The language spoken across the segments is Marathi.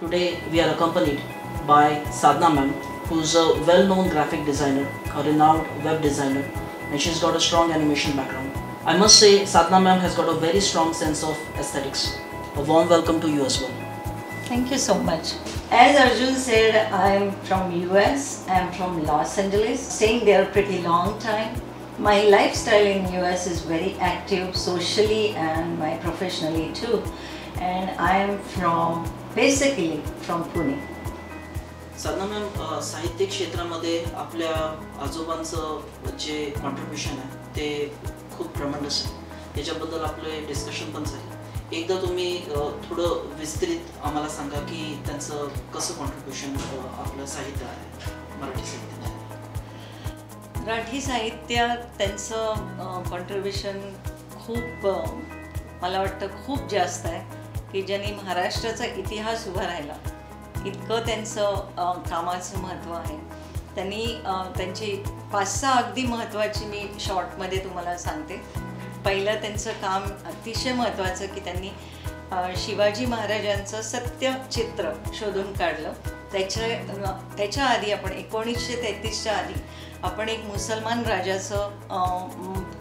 Today we are accompanied by Sadhna ma'am, who is a well-known graphic designer, a renowned web designer, and she's got a strong animation background. I must say Sadhna ma'am has got a very strong sense of aesthetics. A warm welcome to you as well. Thank you so much. As Arjun said, I'm from US. I'm from Los Angeles, staying there a pretty long time. My lifestyle in US is very active socially and my professionally too. And I'm basically from Pune. Sadhana ma'am, साहित्य क्षेत्रामध्ये आपल्या आजोबांचं जे कॉन्ट्रीब्युशन आहे ते खूप ट्रेमेंडस आहे. त्याच्याबद्दल आपले डिस्कशन पण झाले. एकदा तुम्ही थोडं विस्तृत आम्हाला सांगा की त्यांचं कसं कॉन्ट्रीब्युशन आपलं साहित्य आहे, मराठी साहित्यात. मराठी साहित्यात त्यांचं कॉन्ट्रीब्युशन खूप, मला वाटतं खूप जास्त आहे की ज्यांनी महाराष्ट्राचा इतिहास उभा राहिला इतकं त्यांचं कामाचं महत्त्व आहे. त्यांनी त्यांची 5-6 अगदी महत्त्वाची मी शॉर्टमध्ये तुम्हाला सांगते. पहिलं त्यांचं काम अतिशय महत्त्वाचं की त्यांनी शिवाजी महाराजांचं सत्यचित्र शोधून काढलं. त्याच्या आधी आपण 1933च्या आधी आपण एक मुसलमान राजाचं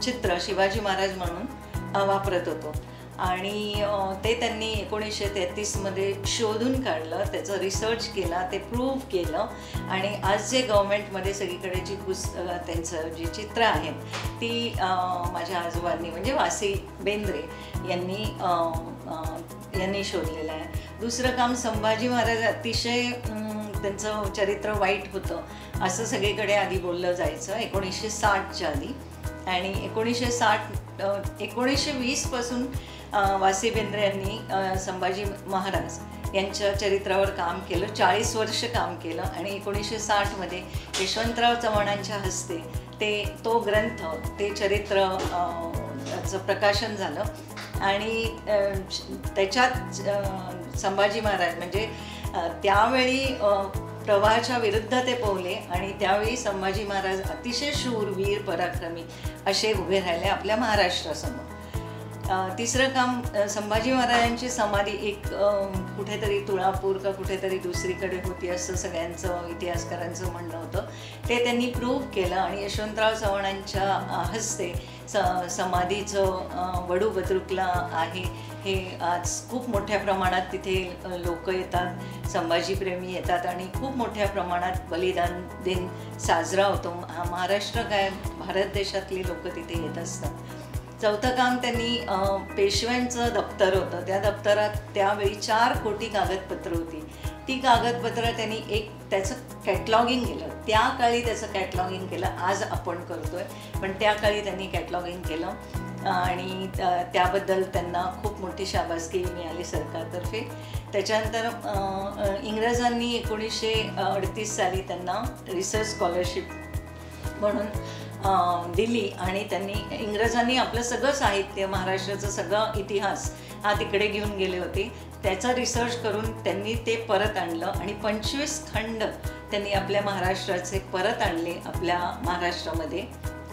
चित्र शिवाजी महाराज म्हणून वापरत होतो आणि ते त्यांनी 1933मध्ये शोधून काढलं, त्याचं रिसर्च केला, ते प्रूव्ह केलं आणि आज जे गव्हर्मेंटमध्ये सगळीकडे जी त्यांचं जी चित्र आहेत ती माझ्या आजोबांनी म्हणजे वासी बेंद्रे यांनी शोधलेलं आहे. दुसरं काम, संभाजी महाराज अतिशय त्यांचं चरित्र वाईट होतं असं सगळीकडे आधी बोललं जायचं 1960च्या आधी. आणि 1920 पासून वासी बेंद्रे यांनी संभाजी महाराज यांच्या चरित्रावर काम केलं, 40 वर्ष काम केलं आणि 1960मध्ये यशवंतराव चव्हाणांच्या हस्ते तो ग्रंथ, ते चरित्र चं प्रकाशन झालं आणि त्याच्यात संभाजी महाराज म्हणजे त्यावेळी प्रवाहाच्या विरुद्ध ते पोहले आणि त्यावेळी संभाजी महाराज अतिशय शूर, वीर, पराक्रमी असे उभे राहिले आपल्या महाराष्ट्रासमोर. तिसरं काम, संभाजी महाराजांची समाधी एक कुठेतरी तुळापूर का कुठेतरी दुसरीकडे होती असं सगळ्यांचं इतिहासकारांचं म्हणणं होतं. ते त्यांनी प्रूव्ह केलं आणि यशवंतराव चव्हाणांच्या हस्ते समाधीचं वडू बुद्रुकला आहे. हे आज खूप मोठ्या प्रमाणात तिथे लोक येतात, संभाजीप्रेमी येतात आणि खूप मोठ्या प्रमाणात बलिदान दिन साजरा होतो. महाराष्ट्र काय, भारत देशातली लोक तिथे येत असतात. चौथं काम, त्यांनी पेशव्यांचं दप्तर होतं, त्या दप्तरात त्यावेळी 4 कोटी कागदपत्रं होती. ती कागदपत्रं त्यांनी त्याचं कॅटलॉगिंग केलं. त्या काळी त्याचं कॅटलॉगिंग केलं, आज आपण करतोय पण त्या काळी त्यांनी कॅटलॉगिंग केलं आणि त्याबद्दल त्यांना खूप मोठी शाबासकी मिळाली सरकारतर्फे. त्याच्यानंतर इंग्रजांनी 1938 साली त्यांना रिसर्च स्कॉलरशिप म्हणून दिली आणि इंग्रजांनी आपलं सगळं साहित्य, महाराष्ट्राचा सगळा इतिहास हा तिकडे घेऊन गेले होते. त्याचा रिसर्च करून त्यांनी ते परत आणलं आणि 25 खंड त्यांनी आपल्या महाराष्ट्राचे परत आणले आपल्या महाराष्ट्रामध्ये,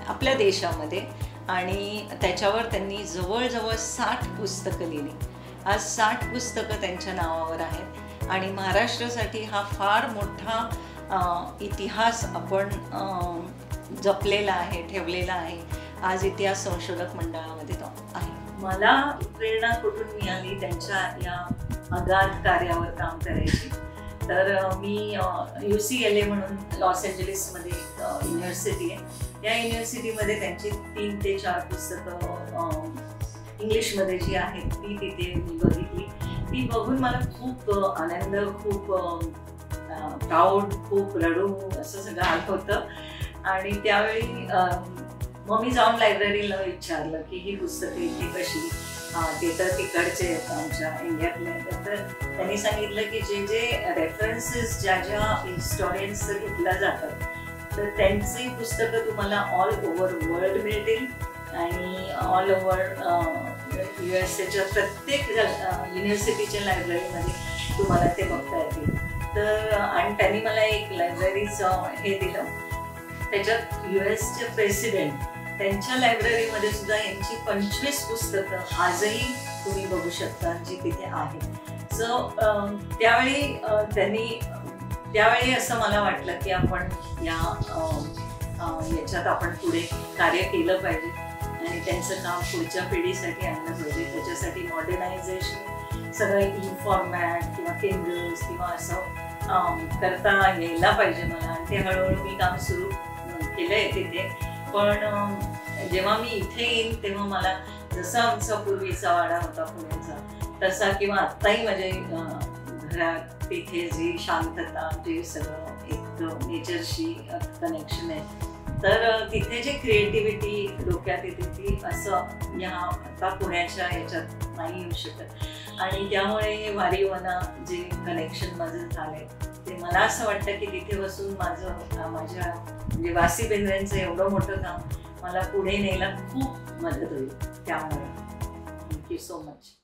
आपल्या देशामध्ये आणि त्याच्यावर त्यांनी जवळजवळ 60 पुस्तकं लिहिली. आज 60 पुस्तकं त्यांच्या नावावर आहेत आणि महाराष्ट्रासाठी हा फार मोठा इतिहास आपण जपलेला आहे, ठेवलेला आहे. आज इतिहास संशोधक मंडळामध्ये तो आहे. मला प्रेरणा कुठून मिळाली त्यांच्या या अगाध कार्यावर काम करायची, तर मी UCLA म्हणून लॉस एंजलिसमध्ये युनिव्हर्सिटी आहे. या युनिव्हर्सिटीमध्ये त्यांची 3 ते 4 पुस्तकं इंग्लिशमध्ये जी आहेत ती तिथे मी बघितली. ती बघून मला खूप आनंद, खूप प्राऊड, खूप रडू असं सगळं आलं होतं. आणि त्यावेळी मग मी जाऊन लायब्ररीला विचारलं की ही पुस्तकं इथे कशी, ते तर तिकडचे आहेत आमच्या इंडियातले. तर त्यांनी सांगितलं की जे रेफरन्सेस ज्या हिस्टॉरियन्सचं घेतल्या जातात तर त्यांची पुस्तकं तुम्हाला ऑल ओव्हर वर्ल्ड मिळतील आणि ऑल ओव्हर USAच्या प्रत्येक युनिव्हर्सिटीच्या लायब्ररीमध्ये तुम्हाला ते बघता येतील. तर आणि त्यांनी मला एक लायब्ररीचं हे दिलं, त्याच्यात US चे प्रेसिडेंट त्यांच्या लायब्ररीमध्ये सुद्धा यांची 25 पुस्तकं आजही तुम्ही बघू शकता जी तिथे आहेत. सो त्यावेळी असं मला वाटलं की आपण याच्यात आपण पुढे कार्य केलं पाहिजे आणि त्यांचं काम पुढच्या पिढीसाठी आणलं पाहिजे. त्याच्यासाठी मॉडर्नायझेशन सगळं ई फॉर्मॅट किंवा केंद्र्स किंवा असं करता यायला पाहिजे मला. आणि ते हळूहळू मी काम सुरू केलंय तिथे. पण जेव्हा मी इथे येईन तेव्हा मला जसा आमचा पूर्वीचा वाडा होता पुण्याचा तसा किंवा आत्ताही माझ्या घरात तिथे जी शांतता, जे सगळं एक नेचरशी कनेक्शन आहे, तर तिथे जी क्रिएटिव्हिटी डोक्यात येते ती असं ह्या आता पुण्याच्या ह्याच्यात नाही येऊ शकत. आणि त्यामुळे हे वारीवना जे कनेक्शन माझं झालंय ते मला असं वाटतं की तिथे बसून माझ्या म्हणजे वासी बेंद्रेंचं एवढं मोठं काम मला पुढे न्यायला खूप मदत होईल. त्यामुळे थँक्यू सो मच.